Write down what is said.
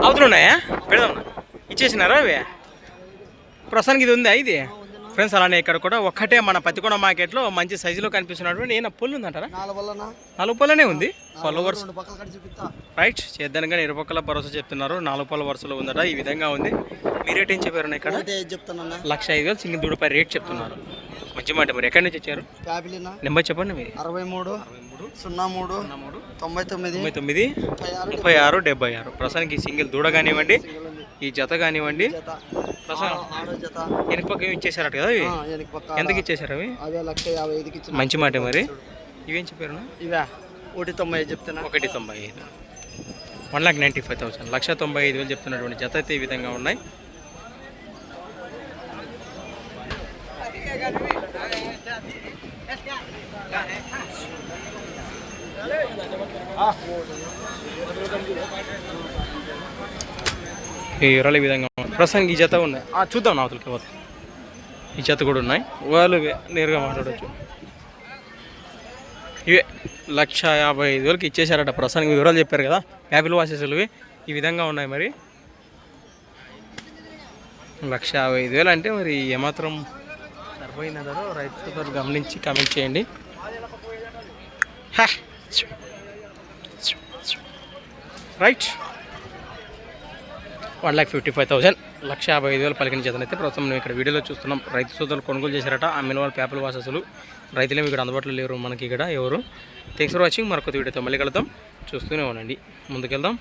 అవతలు ఉన్నాయా? పెడదామన్నా. ఇచ్చేసినారా అవి? ప్రస్తుతానికి ఇది ఉందా ఇది? ఫ్రెండ్స్ అలానే ఇక్కడ కూడా ఒక్కటే మన పత్తికొండ మార్కెట్లో మంచి సైజులో కనిపిస్తున్నటువంటి నేను పుల్లు ఉందంటారా? 4 పళ్ళనే ఉంది. పళ్ళు వరుస రైట్ చేద్దాను కానీ ఇరుపక్కల భరోసా చెప్తున్నారు. 4 పళ్ళ వరుసలో ఉందట. ఈ విధంగా ఉంది. మీ రేట్ ఏం చెప్పారు? ఇక్కడ 1,05,000 సింగిల్ దూడపై రేట్ చెప్తున్నారు. మంచి మాట. మరి ఎక్కడి నుంచి వచ్చారు? నెంబర్ చెప్పండి మీరు. 63 03 99 36 76. ప్రస్తుతానికి సింగిల్ దూడ కానివ్వండి, ఈ జత కానివ్వండి. వెనక పక్క ఇచ్చేసారట కదా ఇవి? ఎంతకి ఇచ్చేసారు అవి? మంచి మాట. మరి ఇవేం చెప్పారు? ఇవా 1,95 చెప్తున్నా. 1,95. 1,95,000 1,95,000 చెప్తున్నటువంటి జత అయితే ఈ విధంగా ఉన్నాయి. ఈ వివరాలు ఈ విధంగా ఉన్నాయి. ప్రస్తుతానికి ఈ జత ఉన్నాయి. చూద్దాం నా అవతలకి పోతే. ఈ జత కూడా ఉన్నాయి. వాళ్ళు నేరుగా మాట్లాడవచ్చు. ఇవే 1,55,000 ఇచ్చేసారట. ప్రస్తుతానికి వివరాలు చెప్పారు కదా యాపిల్ వాసెస్లువి ఈ విధంగా ఉన్నాయి. మరి 1,55,000 అంటే మరి ఏమాత్రం సరిపోయిందో రైతులతో గమనించి కామెంట్ చేయండి. రైట్ 1,55,000 1,55,000 పలికిన చేతనైతే ప్రస్తుతం మేము ఇక్కడ వీడియోలో చూస్తున్నాం. రైతు సోదరులు కొనుగోలు చేశారట. అమ్మిన వాళ్ళు పేపర్ వాససులు రైతులేమి ఇక్కడ అందుబాటులో లేరు మనకి ఇక్కడ ఎవరు. Thanks for watching. మరొక వీడియోతో మళ్ళీ కలుద్దాం. చూస్తూనే ఉండండి. ముందుకెళ్దాం.